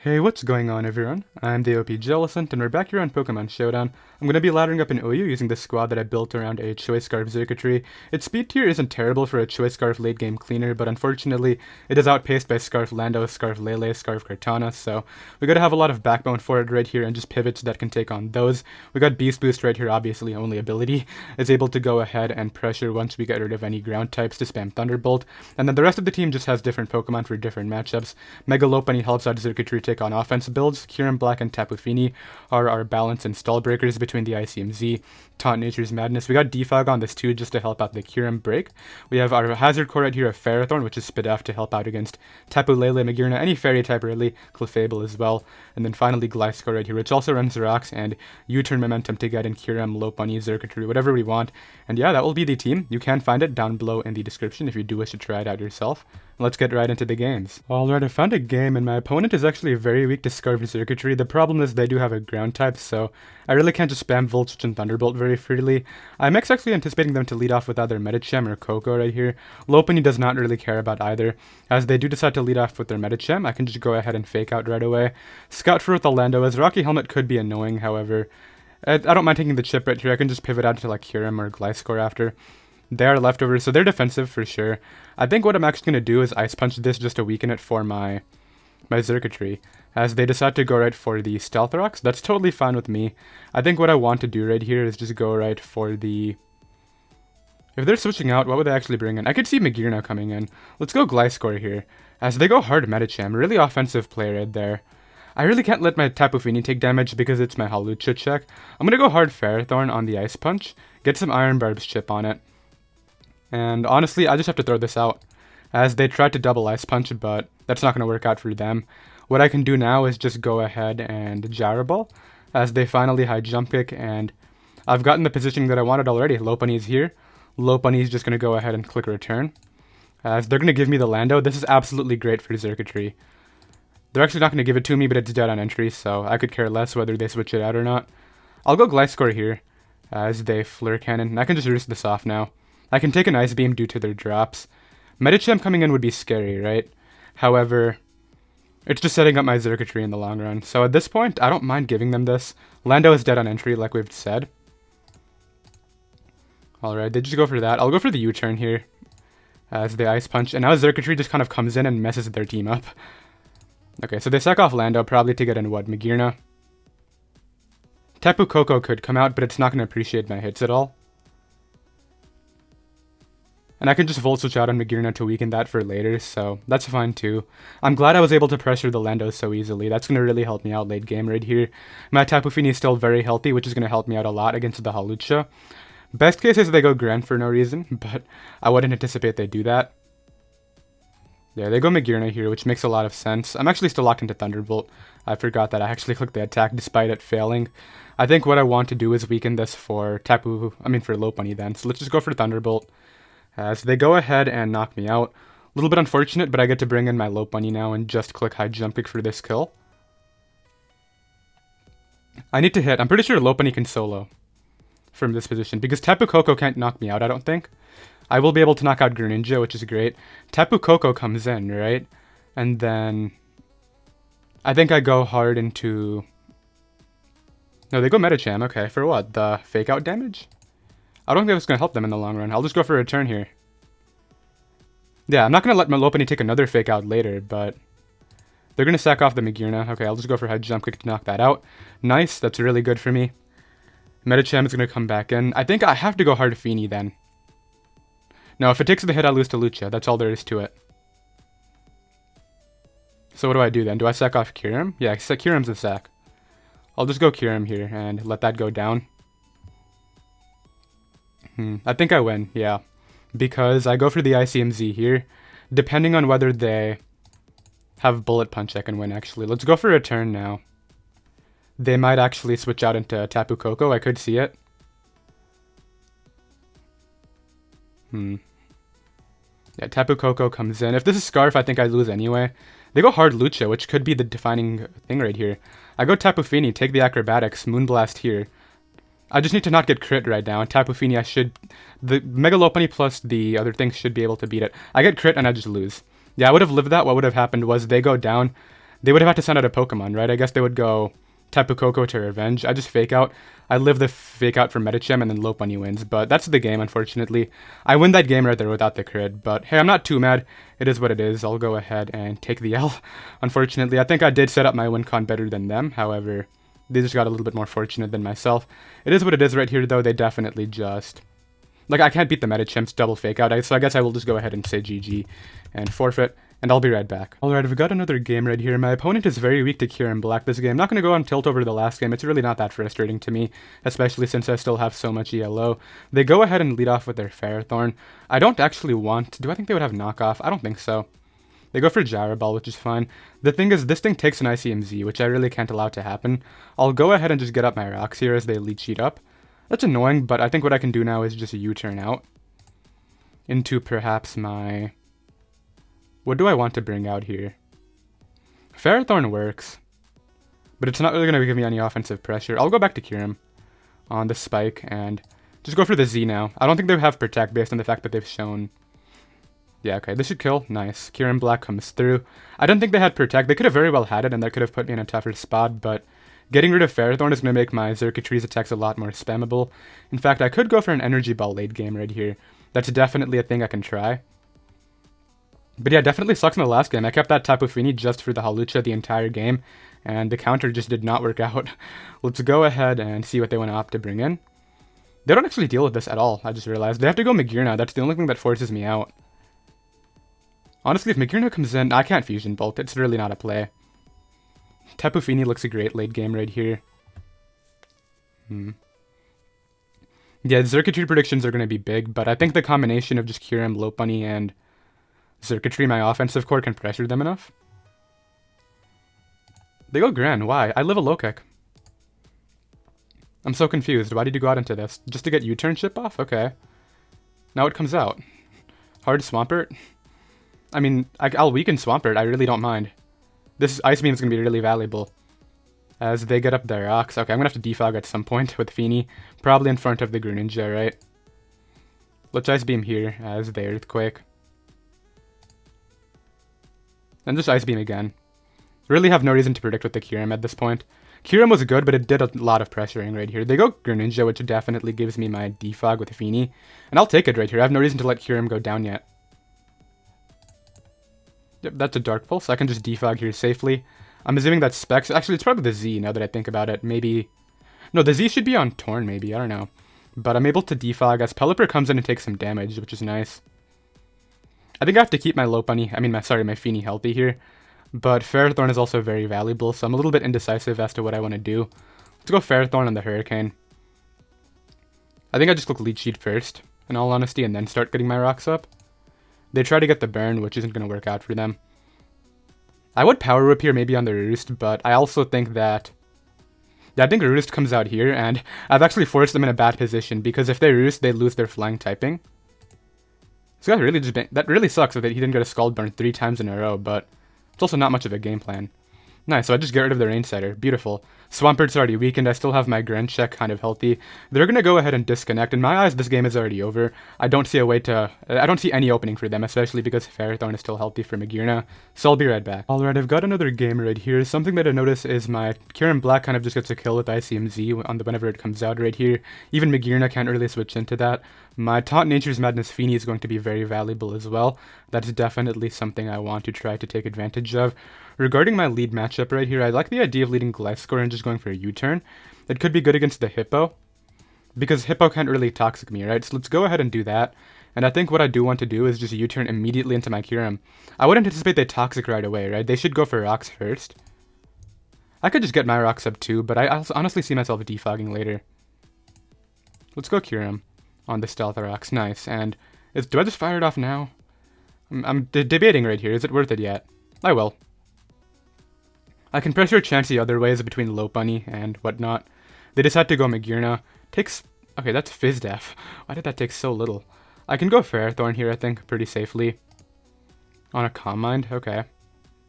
Hey, what's going on everyone? I'm the OPJellicent and we're back here on Pokemon Showdown. I'm going to be laddering up an OU using the squad that I built around a Choice Scarf Xurkitree. Its speed tier isn't terrible for a Choice Scarf late game cleaner, but unfortunately it is outpaced by Scarf Lando, Scarf Lele, Scarf Kartana, so we gotta have a lot of backbone for it right here and just pivots that can take on those. We got Beast Boost right here, obviously only ability, is able to go ahead and pressure once we get rid of any ground types to spam Thunderbolt, and then the rest of the team just has different Pokemon for different matchups. Mega Lopunny helps out Xurkitree take on offense builds. Kyurem-Black and Tapu Fini are our balance and stall breakers between the Icium Z. Timid Nature's Madness. We got Defog on this too just to help out the Kyurem break. We have our Hazard Core right here of Ferrothorn, which is Spidef to help out against Tapu Lele, Magearna, any fairy type really, Clefable as well. And then finally Gliscor right here, which also runs Rocks and U-turn momentum to get in Kyurem, Lopunny, Xurkitree, whatever we want. And yeah, that will be the team. You can find it down below in the description if you do wish to try it out yourself. Let's get right into the games. Alright, I found a game and my opponent is actually very weak to Scarf Xurkitree. The problem is they do have a ground type, so I really can't just spam Volt Switch and Thunderbolt very freely. I'm actually anticipating them to lead off with either Medicham or Koko right here. Lopunny does not really care about either. As they do decide to lead off with their Medicham, I can just go ahead and fake out right away. Scout for with Orlando, as Rocky Helmet could be annoying, however. I don't mind taking the chip right here. I can just pivot out to like Kyurem or Gliscor after. They are leftovers, so they're defensive for sure. I think what I'm actually going to do is Ice Punch this just to weaken it for my Xurkitree. As they decide to go right for the Stealth Rocks, that's totally fine with me. I think what I want to do right here is just go right for the... If they're switching out, what would they actually bring in? I could see Magearna coming in. Let's go Gliscor here. As they go hard Medicham, really offensive play right there. I really can't let my Tapu Fini take damage because it's my Hawlucha check. I'm going to go hard Ferrothorn on the Ice Punch, get some Iron Barb's chip on it. And honestly, I just have to throw this out, as they tried to double Ice Punch, but that's not going to work out for them. What I can do now is just go ahead and Gyro Ball, as they finally high jump kick, and I've gotten the positioning that I wanted already. Lopunny's here. Lopunny's just going to go ahead and click return, as they're going to give me the Lando. This is absolutely great for Xurkitree. They're actually not going to give it to me, but it's dead on entry, so I could care less whether they switch it out or not. I'll go Gliscor here, as they Flare Cannon, and I can just risk this off now. I can take an Ice Beam due to their drops. Medicham coming in would be scary, right? However, it's just setting up my Xurkitree in the long run. So at this point, I don't mind giving them this. Lando is dead on entry, like we've said. Alright, they just go for that. I'll go for the U-turn here, as they Ice Punch. And now Xurkitree just kind of comes in and messes their team up. Okay, so they sack off Lando, probably to get in what, Magearna? Tapu Koko could come out, but it's not going to appreciate my hits at all. And I can just Volt Switch out on Magearna to weaken that for later, so that's fine too. I'm glad I was able to pressure the Lando so easily. That's going to really help me out late game right here. My Tapu Fini is still very healthy, which is going to help me out a lot against the Hawlucha. Best case is they go Grand for no reason, but I wouldn't anticipate they do that. Yeah, they go Magearna here, which makes a lot of sense. I'm actually still locked into Thunderbolt. I forgot that I actually clicked the attack despite it failing. I think what I want to do is weaken this for for Lopunny then. So let's just go for Thunderbolt. As they go ahead and knock me out. A little bit unfortunate, but I get to bring in my Lopunny now and just click high jump kick for this kill. I need to hit. I'm pretty sure Lopunny can solo from this position, because Tapu Koko can't knock me out, I don't think. I will be able to knock out Greninja, which is great. Tapu Koko comes in, right? And then I think I go hard into... No, they go Medicham. Okay, for what? The fake out damage? I don't think that's going to help them in the long run. I'll just go for a return here. Yeah, I'm not going to let my Lopunny take another fake out later, but they're going to sack off the Magearna. Okay, I'll just go for high jump kick to knock that out. Nice, that's really good for me. Medicham is going to come back in. I think I have to go hard Fini then. No, if it takes the hit, I lose to Lucha. That's all there is to it. So what do I do then? Do I sack off Kyurem? Yeah, Kyurem's a sack. I'll just go Kyurem here and let that go down. I think I win, yeah. Because I go for the Icium Z here. Depending on whether they have Bullet Punch, I can win, actually. Let's go for a turn now. They might actually switch out into Tapu Koko. I could see it. Yeah, Tapu Koko comes in. If this is Scarf, I think I lose anyway. They go hard Lucha, which could be the defining thing right here. I go Tapu Fini, take the Acrobatics, Moonblast here. I just need to not get crit right now, and Tapu Fini, the Mega Lopunny plus the other things should be able to beat it. I get crit and I just lose. Yeah, I would have lived that. What would have happened was they go down. they would have had to send out a Pokemon, right? I guess they would go Tapu Koko to Revenge. I just fake out. I live the fake out for Medicham, and then Lopunny wins, but that's the game, unfortunately. I win that game right there without the crit, but hey, I'm not too mad. It is what it is. I'll go ahead and take the L. Unfortunately, I think I did set up my win con better than them. However, they just got a little bit more fortunate than myself. It is what it is right here, though. They definitely just... Like, I can't beat the Medichamp's double fake out, so I guess I will just go ahead and say GG and forfeit, and I'll be right back. Alright, I've got another game right here. My opponent is very weak to Kyurem-Black this game. I'm not going to go on tilt over the last game. It's really not that frustrating to me, especially since I still have so much ELO. They go ahead and lead off with their Ferrothorn. I don't actually want... Do I think they would have knockoff? I don't think so. They go for Gyro Ball, which is fine. The thing is, this thing takes an Icium Z, which I really can't allow to happen. I'll go ahead and just get up my rocks here as they lead sheet up. That's annoying, but I think what I can do now is just a U-turn out into perhaps my... What do I want to bring out here? Ferrothorn works, but it's not really going to give me any offensive pressure. I'll go back to Kyurem on the Spike and just go for the Z now. I don't think they have Protect based on the fact that they've shown... Yeah, okay, this should kill. Nice. Kyurem-Black comes through. I don't think they had Protect. They could have very well had it, and that could have put me in a tougher spot, but... Getting rid of Ferrothorn is going to make my Xurkitree's attacks a lot more spammable. In fact, I could go for an Energy Ball late game right here. That's definitely a thing I can try. But yeah, definitely sucks in the last game. I kept that Tapu Fini just for the Hawlucha the entire game, and the counter just did not work out. Let's go ahead and see what they want to opt to bring in. They don't actually deal with this at all, I just realized. They have to go Magearna. That's the only thing that forces me out. Honestly, if Magearna comes in, I can't Fusion Bolt. It's really not a play. Tapu Fini looks a great late game right here. Yeah, Xurkitree predictions are going to be big, but I think the combination of just Kyurem, Lopunny, and Xurkitree, my offensive core, can pressure them enough. They go Gran. Why? I live a low kick. I'm so confused. Why did you go out into this? Just to get U-turn chip off? Okay. Now it comes out. Hard Swampert? I mean, I'll weaken Swampert. I really don't mind. This Ice Beam is going to be really valuable as they get up their rocks. Okay, I'm going to have to defog at some point with Fini, probably in front of the Greninja, right? Let's Ice Beam here as the Earthquake. And just Ice Beam again. Really have no reason to predict with the Kyurem at this point. Kyurem was good, but it did a lot of pressuring right here. They go Greninja, which definitely gives me my defog with Fini. And I'll take it right here. I have no reason to let Kyurem go down yet. Yep, that's a Dark Pulse. I can just defog here safely. I'm assuming that's Specs. Actually, it's probably the Z now that I think about it. Maybe... No, the Z should be on Torn, maybe. I don't know. But I'm able to defog as Pelipper comes in and takes some damage, which is nice. I think I have to keep my Lopunny, my Fini healthy here. But Ferrothorn is also very valuable, so I'm a little bit indecisive as to what I want to do. Let's go Ferrothorn on the Hurricane. I think I just look Leech Seed first, in all honesty, and then start getting my rocks up. They try to get the burn, which isn't going to work out for them. I would Power Whip here maybe on the Roost, but I also think that... Yeah, I think Roost comes out here, and I've actually forced them in a bad position, because if they Roost, they lose their Flying typing. This guy really just... That really sucks that he didn't get a Scald Burn 3 times in a row, but it's also not much of a game plan. Nice, so I just get rid of the Rain Setter. Beautiful. Swampert's already weakened. I still have my Grand Check kind of healthy. They're going to go ahead and disconnect. In my eyes, this game is already over. I don't see a way to... I don't see any opening for them, especially because Ferrothorn is still healthy for Magearna. So I'll be right back. Alright, I've got another game right here. Something that I notice is my Kyurem-Black kind of just gets a kill with Icium Z whenever it comes out right here. Even Magearna can't really switch into that. My Taunt Nature's Madness Fini is going to be very valuable as well. That's definitely something I want to try to take advantage of. Regarding my lead matchup right here, I like the idea of leading Gliscor and just going for a U-turn. It could be good against the Hippo, because Hippo can't really Toxic me, right? So let's go ahead and do that. And I think what I do want to do is just U-turn immediately into my Kyurem. I would anticipate they Toxic right away, right? They should go for Rocks first. I could just get my Rocks up too, but I honestly see myself defogging later. Let's go Kyurem on the Stealth Rocks. Nice. And do I just fire it off now? I'm debating right here. Is it worth it yet? I will. I can pressure Chance the other ways between Lopunny and whatnot. They just had to go Magearna. Takes... Okay, that's Fizz Def. Why did that take so little? I can go Ferrothorn here, I think, pretty safely. On a Calm Mind? Okay.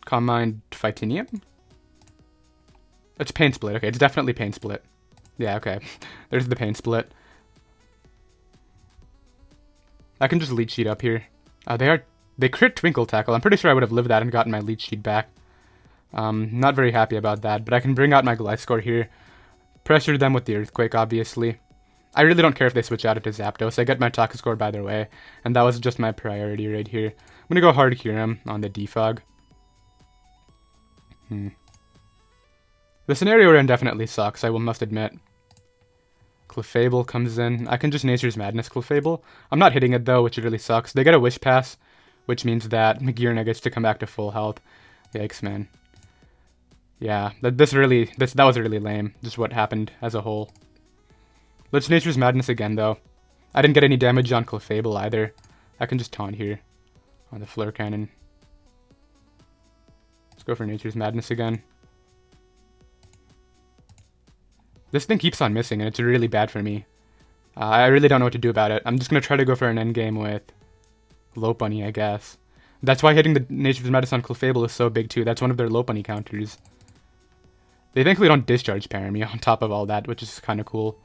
Calm Mind Phytinium? It's Pain Split. Okay, it's definitely Pain Split. Yeah, okay. There's the Pain Split. I can just Leech Seed up here. They crit Twinkle Tackle. I'm pretty sure I would have lived that and gotten my Leech Seed back. Not very happy about that, but I can bring out my Gliscor here. Pressure them with the Earthquake, obviously. I really don't care if they switch out into Zapdos. I get my Toxicroak by their way, and that was just my priority right here. I'm gonna go hard Kyurem on the Defog. The scenario we're in definitely sucks, I must admit. Clefable comes in. I can just Nature's Madness Clefable. I'm not hitting it though, which really sucks. They get a Wish Pass, which means that Magearna gets to come back to full health. Yikes, man. Yeah, that was really lame, just what happened as a whole. Let's Nature's Madness again, though. I didn't get any damage on Clefable either. I can just taunt here on the Flare Cannon. Let's go for Nature's Madness again. This thing keeps on missing, and it's really bad for me. I really don't know what to do about it. I'm just going to try to go for an endgame with Lopunny, I guess. That's why hitting the Nature's Madness on Clefable is so big, too. That's one of their Lopunny counters. They thankfully don't Discharge Parry me on top of all that, which is kind of cool.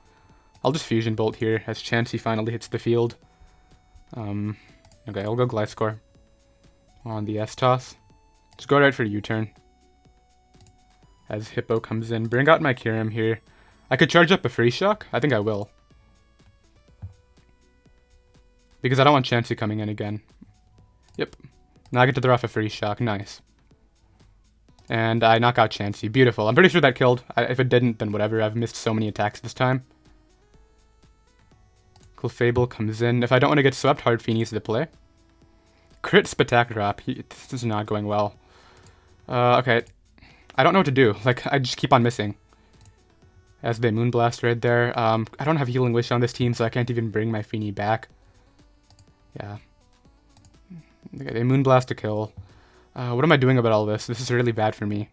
I'll just Fusion Bolt here, as Chansey finally hits the field. Okay, I'll go Gliscor on the S-Toss. Just go right for U-turn. As Hippo comes in. Bring out my Kyurem here. I could charge up a Free Shock. I think I will. Because I don't want Chansey coming in again. Yep. Now I get to throw off a Free Shock. Nice. And I knock out Chansey. Beautiful. I'm pretty sure that killed. If it didn't, then whatever. I've missed so many attacks this time. Clefable comes in. If I don't want to get swept, Hard Fiend needs to play. Crit Spatak Drop. This is not going well. Okay. I don't know what to do. Like, I just keep on missing. As they Moonblast right there. I don't have Healing Wish on this team, so I can't even bring my Feeny back. Yeah. Okay, they Moonblast to kill. What am I doing about all this? This is really bad for me.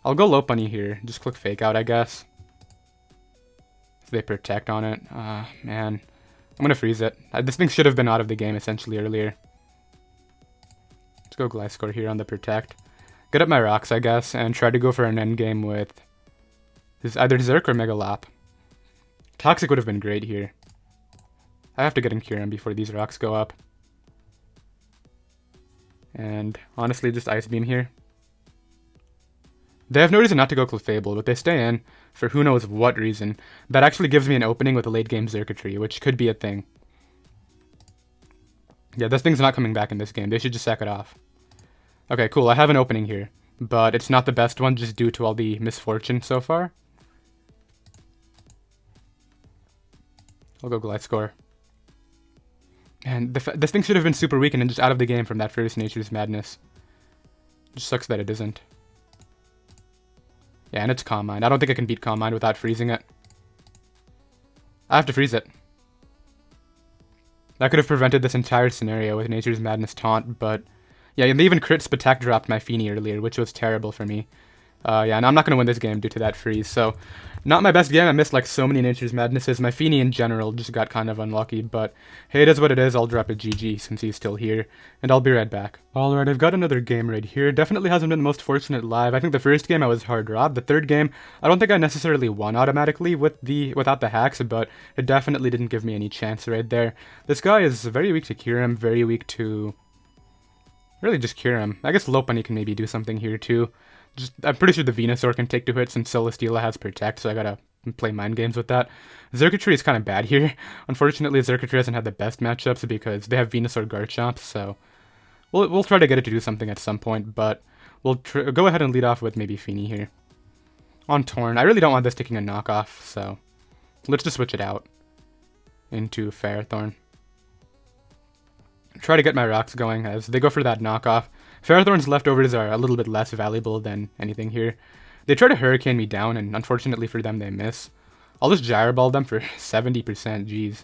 I'll go Lopunny here. Just click Fake Out, I guess. So they Protect on it. Man. I'm gonna freeze it. This thing should have been out of the game, essentially, earlier. Let's go Gliscor here on the Protect. Get up my rocks, I guess, and try to go for an endgame with either Zerk or Mega Lap. Toxic would have been great here. I have to get in Kyurem before these rocks go up. And honestly, just Ice Beam here. They have no reason not to go Clefable, but they stay in for who knows what reason. That actually gives me an opening with a late game Xurkitree, which could be a thing. Yeah, this thing's not coming back in this game. They should just sack it off. Okay, cool. I have an opening here, but it's not the best one just due to all the misfortune so far. I'll go Gliscor. And this thing should have been super weak and just out of the game from that first Nature's Madness. Just sucks that it isn't. Yeah, and it's Calm Mind. I don't think I can beat Calm Mind without freezing it. I have to freeze it. That could have prevented this entire scenario with Nature's Madness Taunt, but yeah, and they even crit Spatak dropped my Feeny earlier, which was terrible for me. Yeah, and I'm not going to win this game due to that freeze, so not my best game. I missed like so many Nature's Madnesses. My Feeny in general just got kind of unlucky, but hey, it is what it is. I'll drop a GG since he's still here, and I'll be right back. Alright, I've got another game right here. Definitely hasn't been the most fortunate live. I think the first game I was hard robbed. The third game, I don't think I necessarily won automatically without the hacks, but it definitely didn't give me any chance right there. This guy is very weak to Kyurem, very weak to really just Kyurem. I guess Lopunny can maybe do something here too. I'm pretty sure the Venusaur can take 2 hits, and Celesteela has Protect, so I gotta play mind games with that. Xurkitree is kind of bad here. Unfortunately, Xurkitree hasn't had the best matchups because they have Venusaur Garchomp, so we'll try to get it to do something at some point, but we'll go ahead and lead off with maybe Feeny here. On Torn, I really don't want this taking a knockoff, so let's just switch it out into Ferrothorn. Try to get my rocks going as they go for that knockoff. Ferrothorn's leftovers are a little bit less valuable than anything here. They try to Hurricane me down, and unfortunately for them, they miss. I'll just Gyro Ball them for 70%, jeez.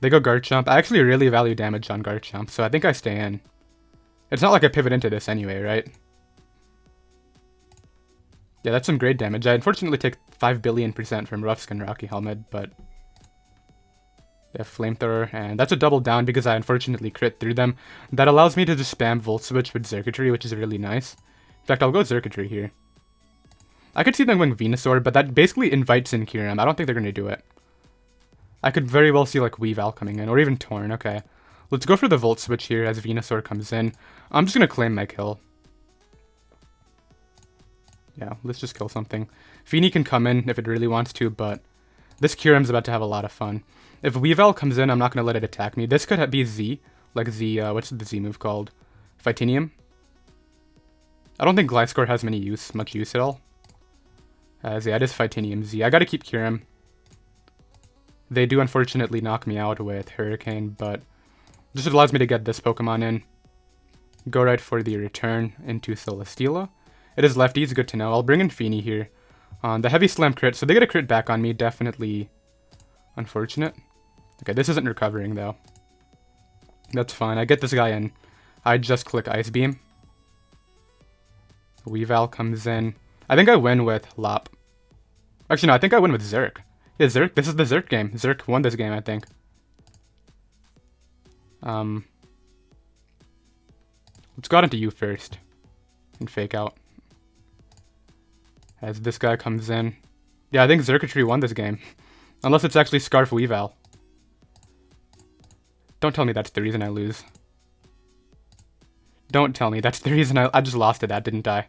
They go Garchomp. I actually really value damage on Garchomp, so I think I stay in. It's not like I pivot into this anyway, right? Yeah, that's some great damage. I unfortunately take 5 billion% from Rough-Skin Rocky Helmet, but they have Flamethrower, and that's a double down because I unfortunately crit through them. That allows me to just spam Volt Switch with Xurkitree, which is really nice. In fact, I'll go Xurkitree here. I could see them going Venusaur, but that basically invites in Kyurem. I don't think they're going to do it. I could very well see like Weavile coming in, or even Torn. Okay, let's go for the Volt Switch here as Venusaur comes in. I'm just going to claim my kill. Yeah, let's just kill something. Feeny can come in if it really wants to, but this Kyurem's about to have a lot of fun. If Weavile comes in, I'm not going to let it attack me. This could be Z, like Z, what's the Z move called? Fightinium? I don't think Gliscor has much use at all. Yeah, it is Fightinium Z. I gotta keep Kyurem. They do unfortunately knock me out with Hurricane, but this allows me to get this Pokemon in. Go right for the return into Celesteela. It is lefties, good to know. I'll bring in Feeny here on the Heavy Slam crit, so they get a crit back on me. Definitely unfortunate. Okay, this isn't recovering though. That's fine. I get this guy in. I just click Ice Beam. Weavile comes in. I think I win with Lop. Actually, no, I think I win with Zerk. Yeah, Zerk. This is the Zerk game. Zerk won this game, I think. Let's go into you first. And fake out. As this guy comes in. Yeah, I think Xurkitree won this game. Unless it's actually Scarf Weavile. Don't tell me that's the reason I lose. Don't tell me that's the reason I just lost to that, didn't I?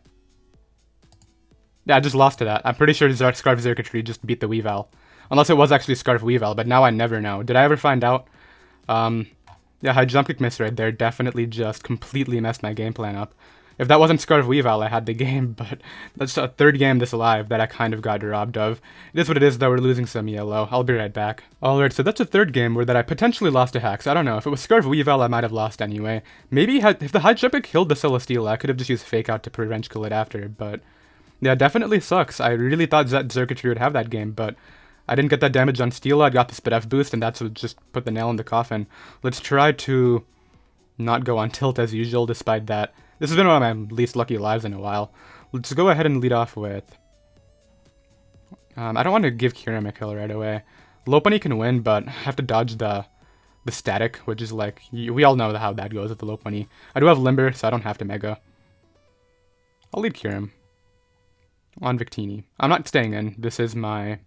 Yeah, I just lost to that. I'm pretty sure Scarf Xurkitree just beat the Weavile. Unless it was actually Scarf Weavile, but now I never know. Did I ever find out? Yeah, high jump kick miss right there. Definitely just completely messed my game plan up. If that wasn't Scarf Weavile, I had the game, but that's a third game this alive that I kind of got robbed of. It is what it is, though. We're losing some yellow. I'll be right back. Alright, so that's a third game where that I potentially lost to Hacks. I don't know. If it was Scarf Weavile, I might have lost anyway. Maybe if the high jump kick killed the Celesteela, I could have just used Fake Out to prevent kill it after, but yeah, definitely sucks. I really thought that Xurkitree would have that game, but I didn't get that damage on Steela. I got the Spit F boost, and that's what just put the nail in the coffin. Let's try to not go on tilt as usual, despite that. This has been one of my least lucky lives in a while. Let's go ahead and lead off with... I don't want to give Kyurem a kill right away. Lopunny can win, but I have to dodge the static, which is like... We all know how that goes with the Lopunny. I do have Limber, so I don't have to Mega. I'll lead Kyurem. On Victini. I'm not staying in. This is my...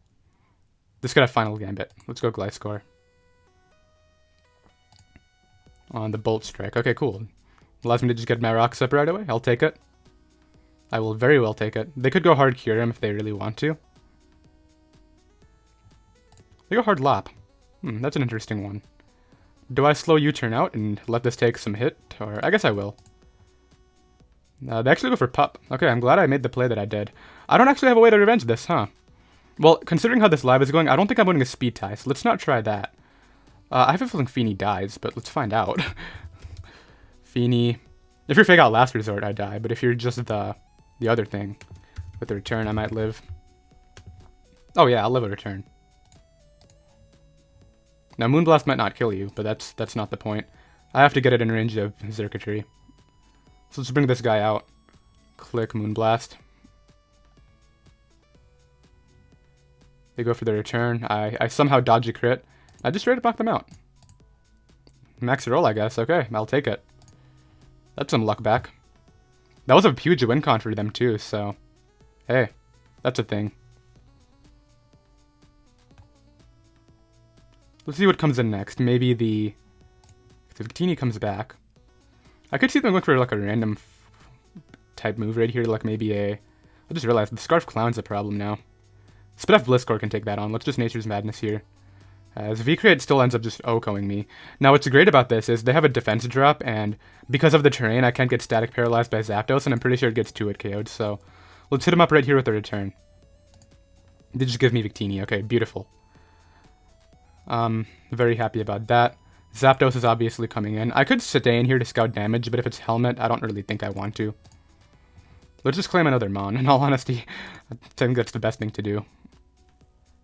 This could have Final Gambit. Let's go Gliscor. On the Bolt Strike. Okay, cool. Allows me to just get my rocks up right away. I'll take it. I will very well take it. They could go hard Kyurem if they really want to. They go hard Lop. That's an interesting one. Do I slow U-turn out and let this take some hit? Or I guess I will. They actually go for Pup. Okay, I'm glad I made the play that I did. I don't actually have a way to revenge this, huh? Well, considering how this live is going, I don't think I'm winning a speed tie, so let's not try that. I have a feeling Feeny dies, but let's find out. Feeny. If you're Fake Out Last Resort, I die, but if you're just the other thing, with the return, I might live. Oh yeah, I'll live a return. Now, Moonblast might not kill you, but that's not the point. I have to get it in range of Xurkitree. So let's bring this guy out. Click Moonblast. They go for the return. I somehow dodge a crit. I just straight up knock them out. Max roll, I guess. Okay, I'll take it. That's some luck back. That was a huge win con for them too, so... Hey, that's a thing. Let's see what comes in next. Maybe the... If Victini comes back... I could see them going for like a random type move right here, like maybe a... I just realized the Scarf Clown's a problem now. Spit F Blizzcore can take that on. Let's just Nature's Madness here. As V-Create still ends up just OHKOing me. Now what's great about this is they have a defense drop, and because of the terrain, I can't get static paralyzed by Zapdos, and I'm pretty sure it gets 2-hit KO'd, so... Let's hit him up right here with the return. They just give me Victini. Okay, beautiful. Very happy about that. Zapdos is obviously coming in. I could stay in here to scout damage, but if it's Helmet, I don't really think I want to. Let's just claim another Mon. In all honesty, I think that's the best thing to do.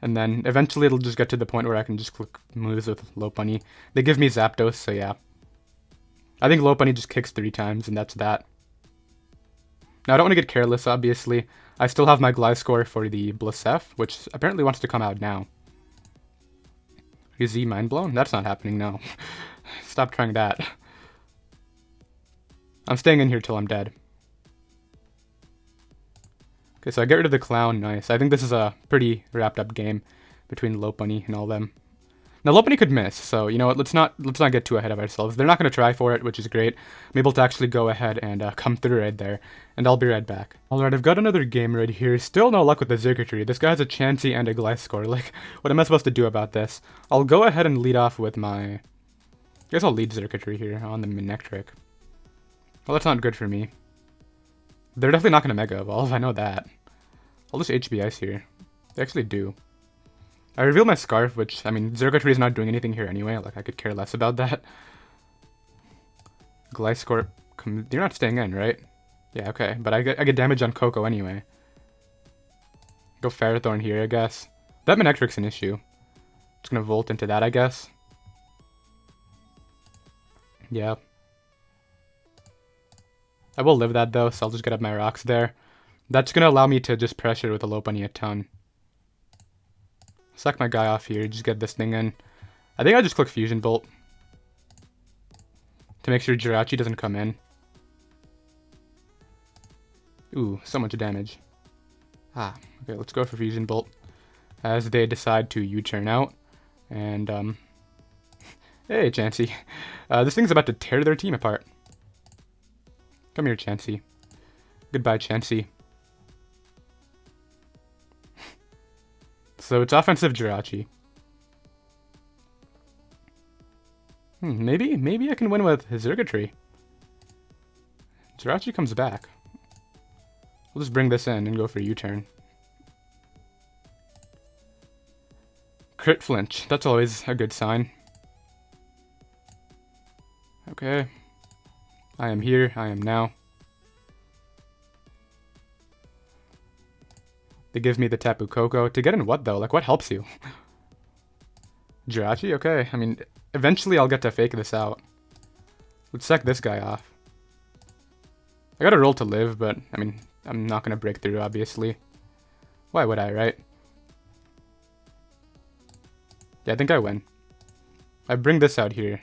And then eventually it'll just get to the point where I can just click moves with Lopunny. They give me Zapdos, so yeah. I think Lopunny just kicks 3 times, and that's that. Now I don't want to get careless, obviously. I still have my Gliscor for the Blissef, which apparently wants to come out now. Is he mind blown? That's not happening, no. Stop trying that. I'm staying in here till I'm dead. Okay, so I get rid of the Clown. Nice. I think this is a pretty wrapped up game between Lopunny and all them. Now Lopunny could miss, so you know what? Let's not get too ahead of ourselves. They're not going to try for it, which is great. I'm able to actually go ahead and come through right there, and I'll be right back. Alright, I've got another game right here. Still no luck with the Xurkitree. This guy has a Chansey and a Gliscor. Like, what am I supposed to do about this? I'll go ahead and lead off with my... I guess I'll lead Xurkitree here on the Manectric. Well, that's not good for me. They're definitely not going to Mega Evolve, I know that. I'll just HB Ice here. They actually do. I reveal my Scarf, which, I mean, Xurkitree is not doing anything here anyway. Like, I could care less about that. Gliscor, you're not staying in, right? Yeah, okay. But I get damage on Coco anyway. Go Ferrothorn here, I guess. That Manectric's an issue. Just gonna Volt into that, I guess. Yeah. I will live that, though, so I'll just get up my rocks there. That's gonna allow me to just pressure with the Lopunny a ton. Suck my guy off here, just get this thing in. I think I just click Fusion Bolt to make sure Jirachi doesn't come in. Ooh, so much damage. Ah, okay, let's go for Fusion Bolt as they decide to U-turn out. And, hey, Chansey. This thing's about to tear their team apart. Come here, Chansey. Goodbye, Chansey. So it's offensive Jirachi. Maybe I can win with his Xurkitree. Jirachi comes back. We'll just bring this in and go for a U-turn. Crit flinch. That's always a good sign. Okay. I am here. I am now. They give me the Tapu Koko. To get in what, though? Like, what helps you? Jirachi? Okay. I mean, eventually I'll get to fake this out. Let's sack this guy off. I got a roll to live, but, I mean, I'm not going to break through, obviously. Why would I, right? Yeah, I think I win. I bring this out here.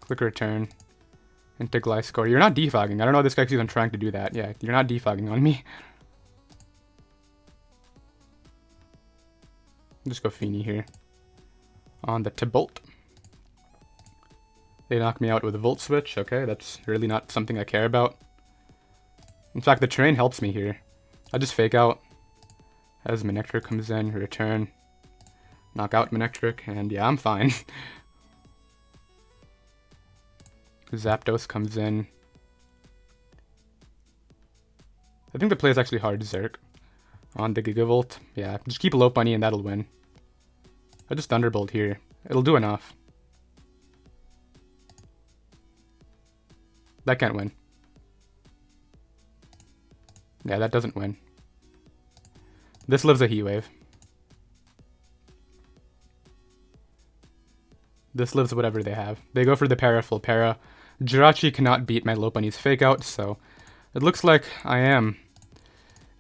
Click return. Into Gliscor. You're not defogging. I don't know if this guy's even trying to do that. Yeah, you're not defogging on me. Just go Feeny here. On the Teravolt. They knock me out with a Volt Switch. Okay, that's really not something I care about. In fact, the terrain helps me here. I just fake out. As Manectric comes in, return. Knock out Manectric, and yeah, I'm fine. Zapdos comes in. I think the play is actually hard Zerk. On the Gigavolt. Yeah, just keep Lopunny and that'll win. I just Thunderbolt here. It'll do enough. That can't win. Yeah, that doesn't win. This lives a Heat Wave. This lives whatever they have. They go for the Para full Para. Jirachi cannot beat my Lopunny's fake out, so it looks like I am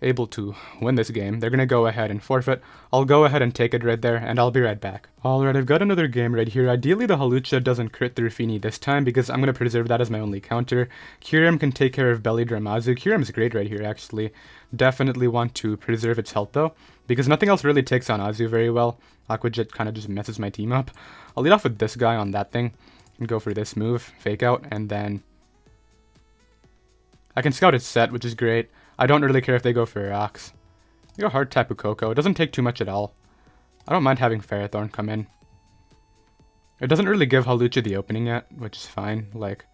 able to win this game. They're gonna go ahead and forfeit. I'll go ahead and take it right there, and I'll be right back. Alright, I've got another game right here. Ideally, the Hawlucha doesn't crit through Feeny this time, because I'm gonna preserve that as my only counter. Kyurem can take care of Belly Dramazu. Kyurem's great right here, actually. Definitely want to preserve its health, though, because nothing else really takes on Azu very well. Aqua Jet kind of just messes my team up. I'll lead off with this guy on that thing, and go for this move, fake out, and then I can scout its set, which is great. I don't really care if they go for rocks. They go hard Tapu Koko. It doesn't take too much at all. I don't mind having Ferrothorn come in. It doesn't really give Hawlucha the opening yet, which is fine. Like,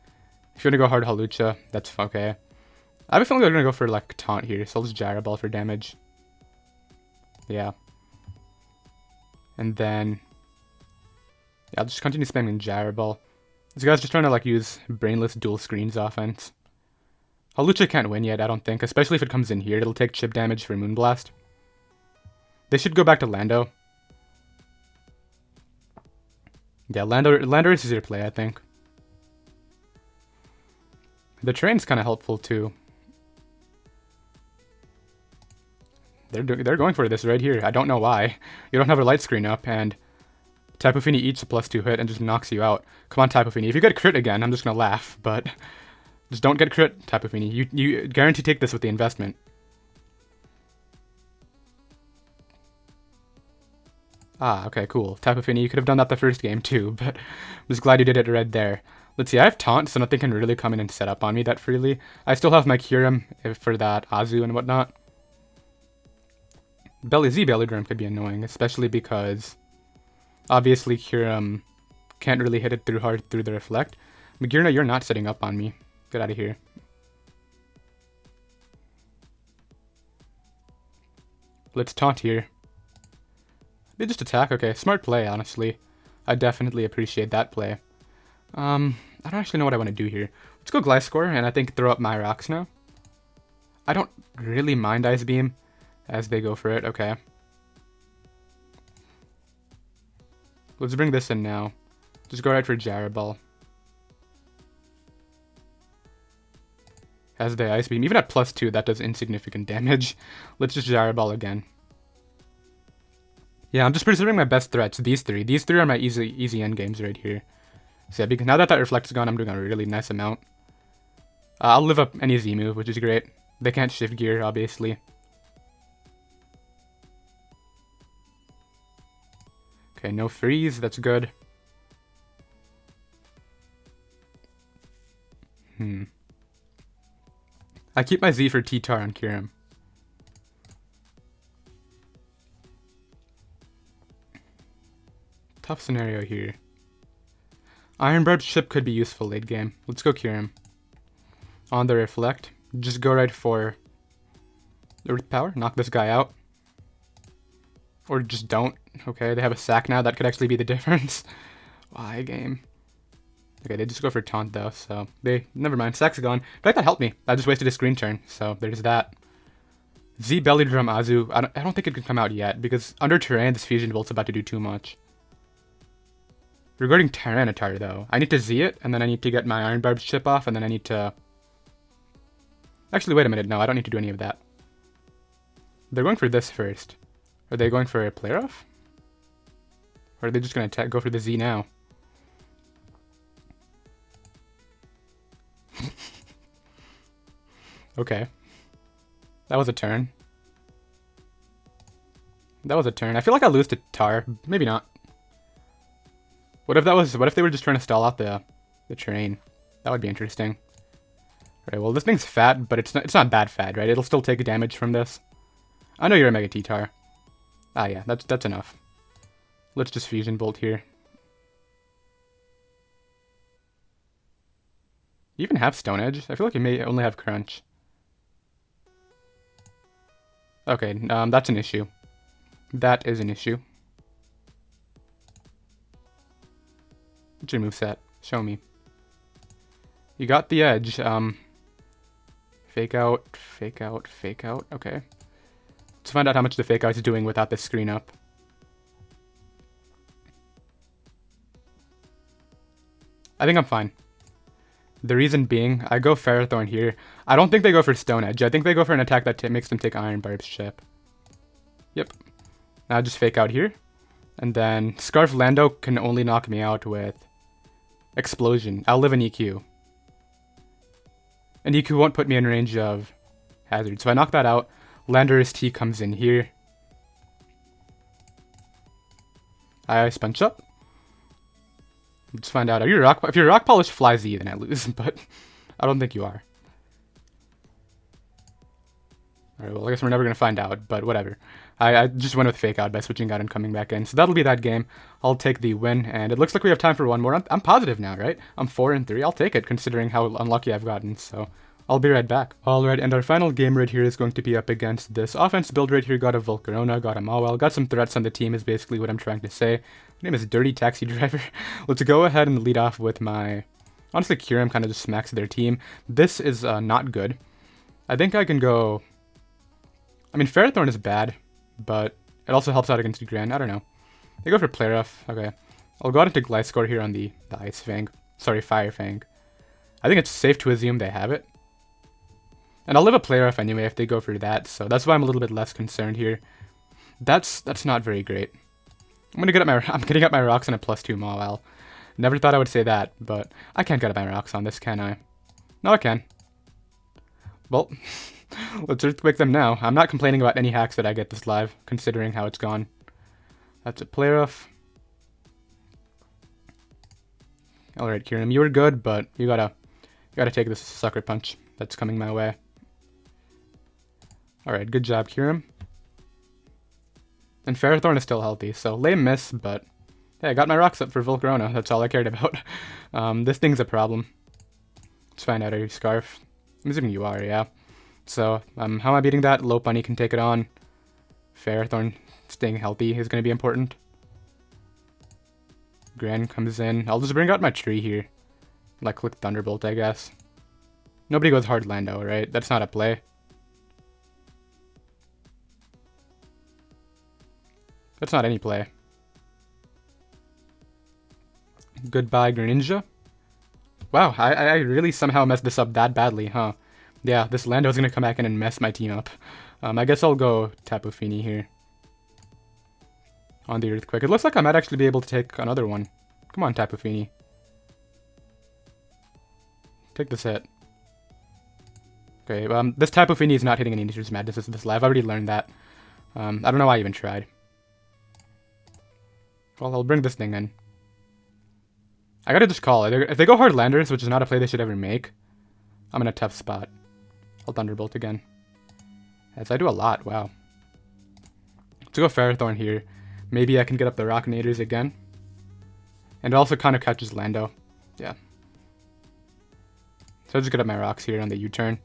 if you want to go hard Hawlucha, that's okay. I have a feeling they're going to go for, like, Taunt here, so I'll just Gyro Ball for damage. Yeah. And then yeah, I'll just continue spamming Gyro Ball. This guy's just trying to, like, use brainless dual screens offense. Hawlucha can't win yet, I don't think, especially if it comes in here. It'll take chip damage for Moonblast. They should go back to Lando. Yeah, Lando is easier to play, I think. The terrain's kind of helpful, too. They're going for this right here. I don't know why. You don't have a light screen up, and Tapu Fini eats a +2 hit and just knocks you out. Come on, Tapu Fini. If you get crit again, I'm just gonna laugh, but just don't get crit, Tapu Fini. You guarantee take this with the investment. Ah, okay, cool. Tapu Fini, you could have done that the first game too, but I'm just glad you did it right there. Let's see, I have Taunt, so nothing can really come in and set up on me that freely. I still have my Kyurem for that Azu and whatnot. Belly Drum could be annoying, especially because obviously Kyurem can't really hit it through hard through the Reflect. Magirna, you're not setting up on me. Get out of here. Let's Taunt here. They just attack? Okay, smart play, honestly. I definitely appreciate that play. I don't actually know what I want to do here. Let's go Gliscor, and I think throw up my rocks now. I don't really mind Ice Beam as they go for it. Okay. Let's bring this in now. Just go right for Gyro Ball. Has the Ice Beam. Even at +2, that does insignificant damage. Let's just Gyro Ball again. Yeah, I'm just preserving my best threats. These three. These three are my easy endgames right here. So yeah, because now that Reflect is gone, I'm doing a really nice amount. I'll live up any Z move, which is great. They can't shift gear, obviously. Okay, no freeze. That's good. I keep my Z for T-Tar on Kyurem. Tough scenario here. Iron Barb Chip could be useful late game. Let's go Kyurem. On the Reflect. Just go right for Earth Power. Knock this guy out. Or just don't. Okay, they have a sack now. That could actually be the difference. Why game? Okay, they just go for Taunt though, so never mind. Sack's gone. In fact, that helped me. I just wasted a screen turn, so there's that. Z Belly Drum Azu. I don't think it can come out yet because under Terrain, this Fusion Volt's about to do too much. Regarding Tyranitar though, I need to Z it, and then I need to get my Iron Barb chip off, and then I need to... Actually, wait a minute. No, I don't need to do any of that. They're going for this first. Are they going for a play rough? Or are they just going to go for the Z now? Okay. That was a turn. That was a turn. I feel like I lose to Tar. Maybe not. What if they were just trying to stall out the train? That would be interesting. Alright, well this thing's fat, but it's not bad fat, right? It'll still take damage from this. I know you're a Mega T-Tar. Ah yeah, that's enough. Let's just Fusion Bolt here. You even have Stone Edge? I feel like you may only have Crunch. Okay, that's an issue. That is an issue. What's your moveset? Show me. You got the edge. Fake out, fake out, fake out. Okay. Let's find out how much the fake out is doing without the screen up. I think I'm fine. The reason being, I go Ferrothorn here. I don't think they go for Stone Edge. I think they go for an attack that makes them take Iron Barb's chip. Yep. Now just fake out here. And then Scarf Lando can only knock me out with Explosion. I'll live an EQ. And EQ won't put me in range of Hazard. So I knock that out. Landorus T comes in here. I Sponge Up. Let's find out. If you're Rock Polish Fly Z, then I lose, but I don't think you are. Alright, well, I guess we're never going to find out, but whatever. I just went with Fake Out by switching out and coming back in. So that'll be that game. I'll take the win, and it looks like we have time for one more. I'm positive now, right? I'm 4-3. I'll take it, considering how unlucky I've gotten, so I'll be right back. Alright, and our final game right here is going to be up against this offense build right here. Got a Volcarona, got a Mawile, got some threats on the team is basically what I'm trying to say. My name is Dirty Taxi Driver. Let's go ahead and lead off with my... Honestly, Kyurem kind of just smacks their team. This is not good. I think I can go... I mean, Ferrothorn is bad, but it also helps out against Gran. I don't know. They go for Play Rough. Okay. I'll go out into Gliscor here on the Ice Fang. Sorry, Fire Fang. I think it's safe to assume they have it. And I'll live a Play Rough anyway if they go for that, so that's why I'm a little bit less concerned here. That's not very great. I'm getting up my rocks on a +2 Mawile. Never thought I would say that, but I can't get up my rocks on this, can I? No, I can. Well, let's Earthquake them now. I'm not complaining about any hacks that I get this live, considering how it's gone. That's a play rough. Alright, Kyurem, you were good, but you gotta take this sucker punch that's coming my way. Alright, good job, Kyurem. And Ferrothorn is still healthy, so lame miss, but hey, I got my rocks up for Volcarona. That's all I cared about. This thing's a problem. Let's find out, are you Scarf? I'm assuming you are, yeah. So, how am I beating that? Lopunny can take it on. Ferrothorn staying healthy is going to be important. Gran comes in. I'll just bring out my tree here. Like, click Thunderbolt, I guess. Nobody goes hard Lando, right? That's not a play. That's not any play. Goodbye, Greninja. Wow, I really somehow messed this up that badly, huh? Yeah, this Lando's gonna come back in and mess my team up. I guess I'll go Tapu Fini here. On the Earthquake. It looks like I might actually be able to take another one. Come on, Tapu Fini. Take this hit. Okay, this Tapu Fini is not hitting any Nature's Madness this live. I already learned that. I don't know why I even tried. Well, I'll bring this thing in. I gotta just call it. If they go hard Landers, which is not a play they should ever make, I'm in a tough spot. I'll Thunderbolt again. As I do a lot, wow. Let's go Ferrothorn here. Maybe I can get up the Rocknators again. And it also kind of catches Lando. Yeah. So I'll just get up my rocks here on the U-turn.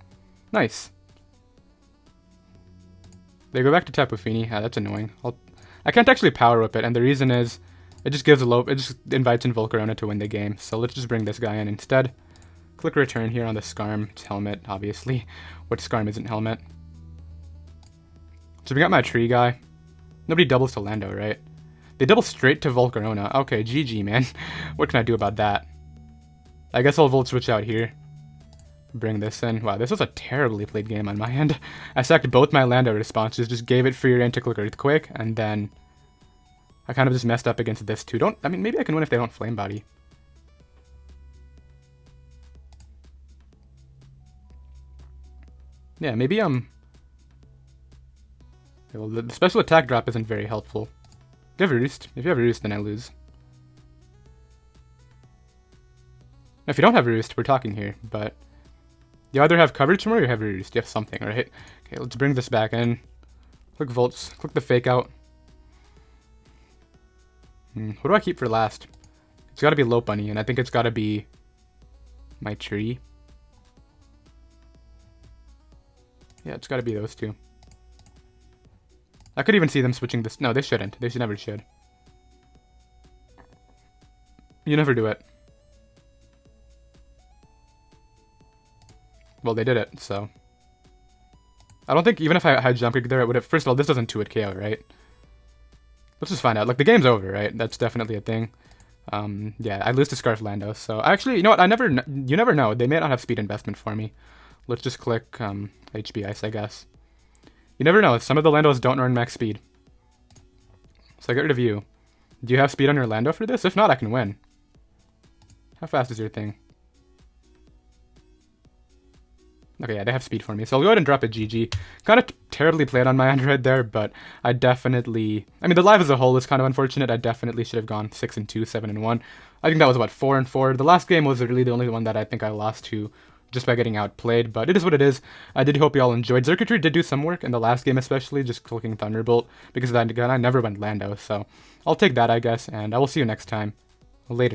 Nice. They go back to Tapu Fini. Ah, that's annoying. I can't actually power whip it, and the reason is it just gives it just invites in Volcarona to win the game. So let's just bring this guy in instead. Click return here on the Scarm. It's helmet, obviously. What Scarm isn't helmet? So we got my tree guy. Nobody doubles to Lando, right? They double straight to Volcarona. Okay, GG, man. What can I do about that? I guess I'll Volt Switch out here. Bring this in. Wow, this was a terribly played game on my end. I sacked both my Lando responses, just gave it Fear and to click Earthquake, and then I kind of just messed up against this too. I mean, maybe I can win if they don't Flame Body. Yeah, maybe, well, the special attack drop isn't very helpful. If you have a Roost. If you have a Roost, then I lose. If you don't have a Roost, we're talking here, but you either have coverage from or you have a Roost. You have something, right? Okay, let's bring this back in. Click Volts. Click the Fake Out. What do I keep for last? It's gotta be Lopunny, and I think it's gotta be my tree. Yeah, it's gotta be those two. I could even see them switching this. No, they shouldn't. They should never should. You never do it. Well, they did it, so. I don't think even if I had Jump Kick there, it would have. First of all, this doesn't 2-hit KO, right? Let's just find out. Like, the game's over, right? That's definitely a thing. Yeah, I lose to Scarf Lando, so. Actually, you know what? You never know. They may not have speed investment for me. Let's just click HB Ice, I guess. You never know. Some of the Landos don't earn max speed. So I get rid of you. Do you have speed on your Lando for this? If not, I can win. How fast is your thing? Okay, yeah, they have speed for me. So I'll go ahead and drop a GG. Kind of terribly played on my Android there, but I definitely... I mean, the live as a whole is kind of unfortunate. I definitely should have gone 6-2, 7-1. I think that was, what, 4-4? The last game was really the only one that I think I lost to just by getting outplayed, but it is what it is. I did hope you all enjoyed. Xurkitree did do some work in the last game, especially just clicking Thunderbolt, because of that, again, I never went Lando, so I'll take that, I guess, and I will see you next time. Later.